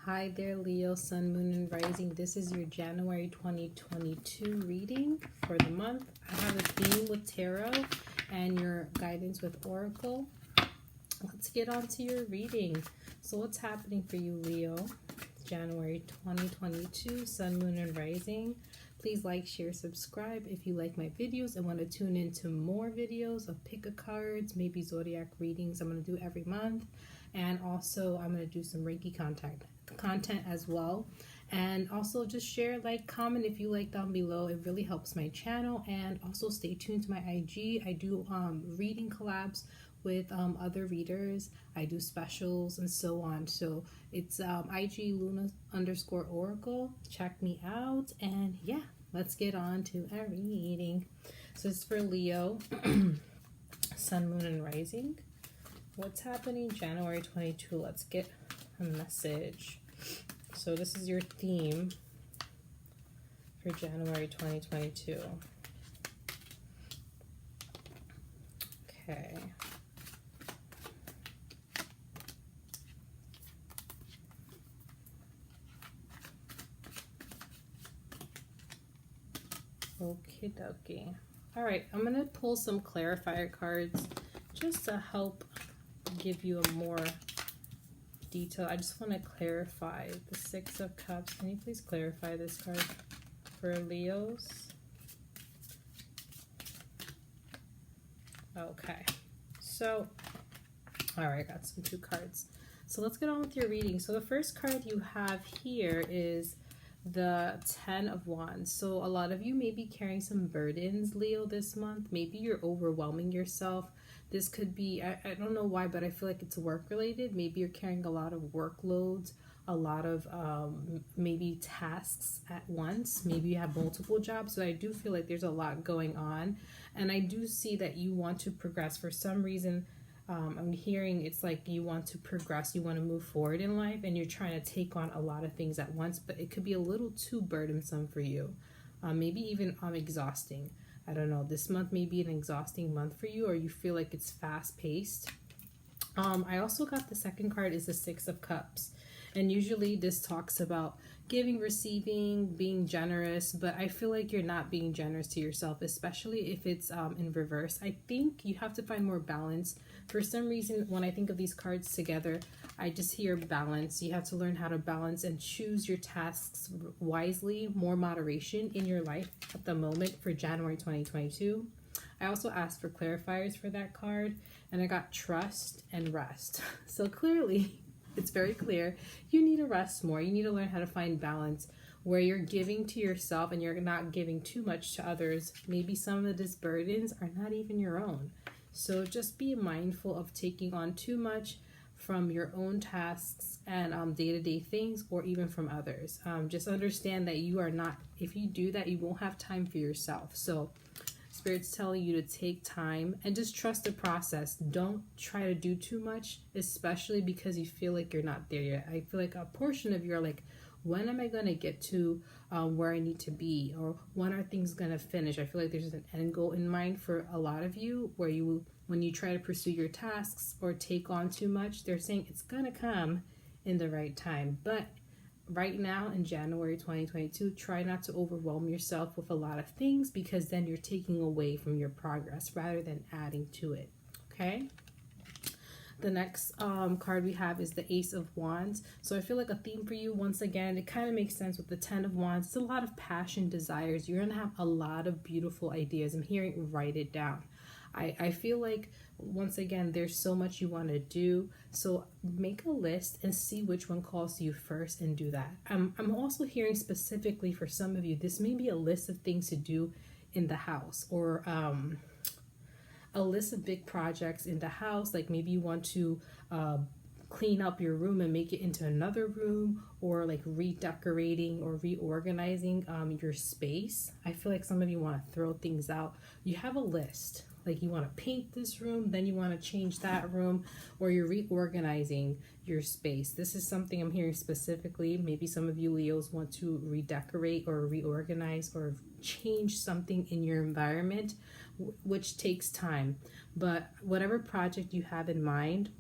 Hi there, Leo, Sun, Moon, and Rising. This is your January 2022 reading for the month. I have a theme with Tarot and your guidance with Oracle. Let's get on to your reading. So what's happening for you, Leo? January 2022, Sun, Moon, and Rising. Please like, share, subscribe if you like my videos and want to tune into more videos of pick-a-cards, maybe zodiac readings I'm going to do every month. And also I'm going to do some Reiki content as well. And also just share, like, comment if you like down below. It really helps my channel. And also stay tuned to my IG. I do reading collabs with other readers. I do specials and so on. So it's IG Luna_Oracle. Check me out. And yeah, let's get on to our reading. So it's for Leo, Sun, Moon, and Rising. What's happening January 22? Let's get a message. So this is your theme for January 2022. Okay. Okie dokie. All right, I'm going to pull some clarifier cards just to help give you a more detail. I just want to clarify the Six of Cups. Can you please clarify this card for Leos? Okay, so all right, got some two cards. So let's get on with your reading. So the first card you have here is the Ten of Wands. So a lot of you may be carrying some burdens, Leo, this month. Maybe you're overwhelming yourself. This could be, I don't know why, but I feel like it's work related. Maybe you're carrying a lot of workloads, a lot of maybe tasks at once. Maybe you have multiple jobs. So I do feel like there's a lot going on. And I do see that you want to progress for some reason. I'm hearing it's like you want to progress, you want to move forward in life, and you're trying to take on a lot of things at once, but it could be a little too burdensome for you. Maybe even exhausting. I don't know. This month may be an exhausting month for you, or you feel like it's fast-paced. I also got the second card is the Six of Cups. And usually this talks about giving, receiving, being generous, but I feel like you're not being generous to yourself, especially if it's in reverse. I think you have to find more balance. For some reason, when I think of these cards together, I just hear balance. You have to learn how to balance and choose your tasks wisely, more moderation in your life at the moment for January 2022. I also asked for clarifiers for that card, and I got trust and rest. So clearly, it's very clear you need to rest more. You need to learn how to find balance where you're giving to yourself and you're not giving too much to others. Maybe some of these burdens are not even your own. So just be mindful of taking on too much from your own tasks and day-to-day things, or even from others. Just understand that you are not, if you do that, you won't have time for yourself. So Spirit's telling you to take time and just trust the process. Don't try to do too much, especially because you feel like you're not there yet. I feel like a portion of you are like, when am I going to get to where I need to be? Or when are things going to finish? I feel like there's an end goal in mind for a lot of you, where you, when you try to pursue your tasks or take on too much, they're saying it's going to come in the right time. But right now in January 2022, try not to overwhelm yourself with a lot of things, because then you're taking away from your progress rather than adding to it. Okay. The next card we have is the Ace of Wands. So I feel like a theme for you, once again, it kind of makes sense with the Ten of Wands. It's a lot of passion, desires. You're going to have a lot of beautiful ideas. I'm hearing write it down. I feel like, once again, there's so much you want to do. So make a list and see which one calls to you first and do that. I'm also hearing specifically for some of you, this may be a list of things to do in the house, or a list of big projects in the house. Like maybe you want to clean up your room and make it into another room, or like redecorating or reorganizing your space. I feel like some of you want to throw things out. You have a list. Like you want to paint this room, then you want to change that room, or you're reorganizing your space. This is something I'm hearing specifically. Maybe some of you Leos want to redecorate or reorganize or change something in your environment, which takes time. But whatever project you have in mind,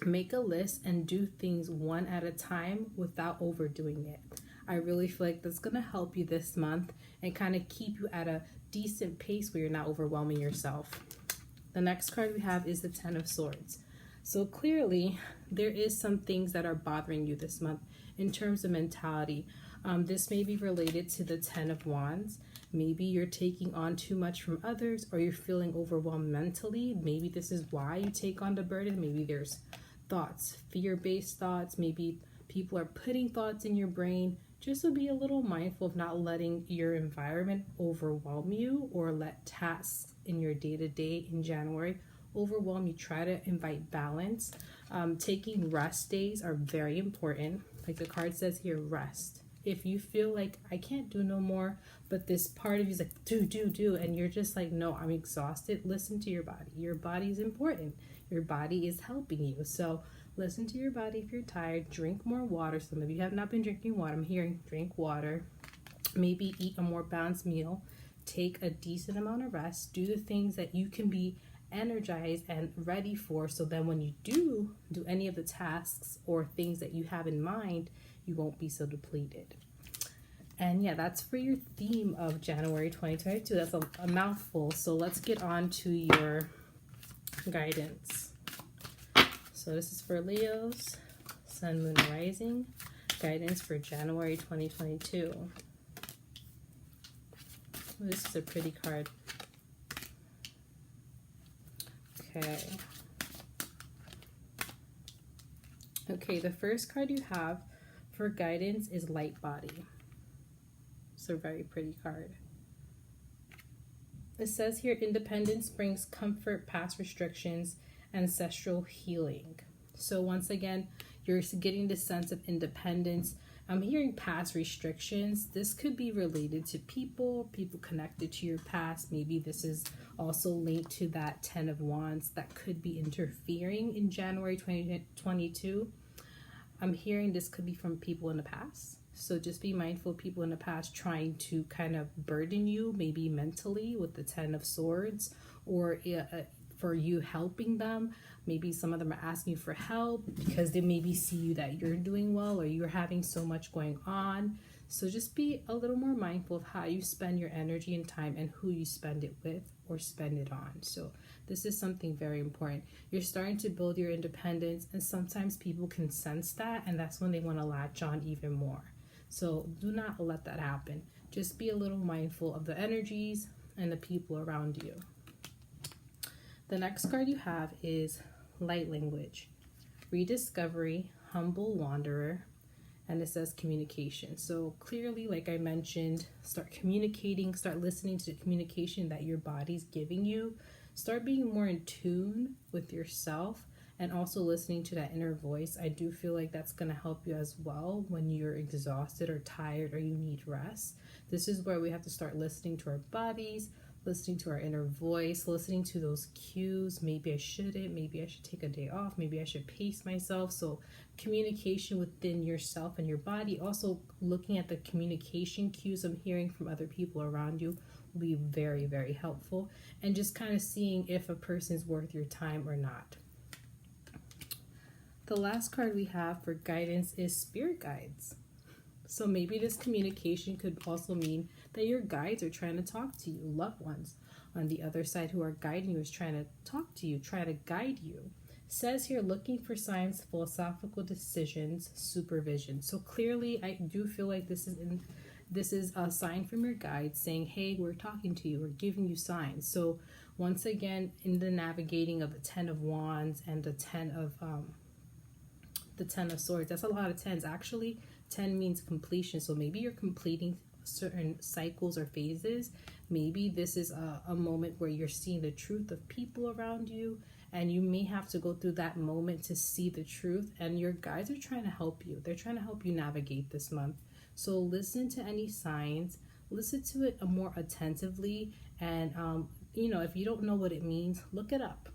Make a list and do things one at a time without overdoing it. I really feel like that's going to help you this month and kind of keep you at a decent pace where you're not overwhelming yourself. The next card we have is the Ten of Swords. So clearly, there is some things that are bothering you this month in terms of mentality. This may be related to the Ten of Wands. Maybe you're taking on too much from others, or you're feeling overwhelmed mentally. Maybe this is why you take on the burden. Maybe there's thoughts, fear-based thoughts. Maybe people are putting thoughts in your brain. Just to be a little mindful of not letting your environment overwhelm you, or let tasks in your day-to-day in January overwhelm you. Try to invite balance. Taking rest days are very important. Like the card says here, rest. If you feel like I can't do no more, but this part of you is like, do, and you're just like, no, I'm exhausted, listen to your body. Your body is important. Your body is helping you. So listen to your body. If you're tired, drink more water. Some of you have not been drinking water. I'm hearing drink water. Maybe eat a more balanced meal. Take a decent amount of rest. Do the things that you can be energized and ready for, so then when you do any of the tasks or things that you have in mind, you won't be so depleted. And yeah, that's for your theme of January 2022. That's a mouthful. So let's get on to your guidance. So this is for Leos, Sun, Moon, Rising. Guidance for January 2022. This is a pretty card. Okay, the first card you have for guidance is Light Body. It's a very pretty card. It says here, independence brings comfort, past restrictions, ancestral healing. So once again, you're getting the sense of independence. I'm hearing past restrictions. This could be related to people connected to your past. Maybe this is also linked to that Ten of Wands that could be interfering in January 2022. I'm hearing this could be from people in the past. So just be mindful of people in the past trying to kind of burden you, maybe mentally with the Ten of Swords, or for you helping them. Maybe some of them are asking you for help because they maybe see you that you're doing well or you're having so much going on. So just be a little more mindful of how you spend your energy and time and who you spend it with or spend it on. So this is something very important. You're starting to build your independence, and sometimes people can sense that, and that's when they want to latch on even more. So do not let that happen. Just be a little mindful of the energies and the people around you. The next card you have is Light Language, Rediscovery, Humble Wanderer, and it says communication. So clearly, like I mentioned, start communicating, start listening to the communication that your body's giving you. Start being more in tune with yourself and also listening to that inner voice. I do feel like that's going to help you as well when you're exhausted or tired or you need rest. This is where we have to start listening to our bodies, listening to our inner voice, listening to those cues. Maybe I shouldn't, maybe I should take a day off, maybe I should pace myself. So communication within yourself and your body, also looking at the communication cues I'm hearing from other people around you will be very, very helpful. And just kind of seeing if a person's worth your time or not. The last card we have for guidance is Spirit Guides. So maybe this communication could also mean that your guides are trying to talk to you, loved ones on the other side who are guiding you is trying to talk to you, try to guide you. It says here, looking for signs, philosophical decisions, supervision. So clearly, I do feel like this is a sign from your guides saying, hey, we're talking to you, we're giving you signs. So once again, in the navigating of the Ten of Wands and the Ten of Swords, that's a lot of tens. Actually, 10 means completion. So maybe you're completing certain cycles or phases. Maybe this is a moment where you're seeing the truth of people around you, and you may have to go through that moment to see the truth, and your guides are trying to help you. They're trying to help you navigate this month. So listen to any signs, listen to it more attentively, and if you don't know what it means, look it up.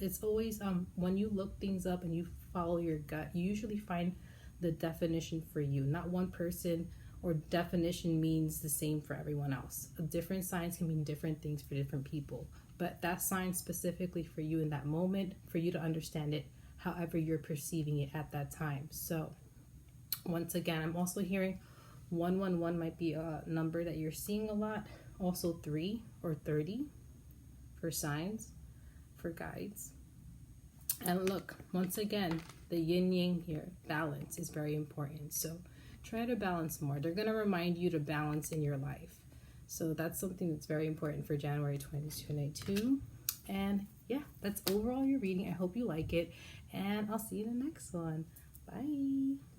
It's always when you look things up and you follow your gut, you usually find the definition for you. Not one person or definition means the same for everyone else. Different signs can mean different things for different people, but that sign specifically for you in that moment, for you to understand it however you're perceiving it at that time. So once again, I'm also hearing 111 might be a number that you're seeing a lot. Also 3 or 30 for signs, for guides. And look, once again, the yin yang here, balance is very important. So try to balance more. They're going to remind you to balance in your life. So that's something that's very important for January 2022. And yeah, that's overall your reading. I hope you like it. And I'll see you in the next one. Bye.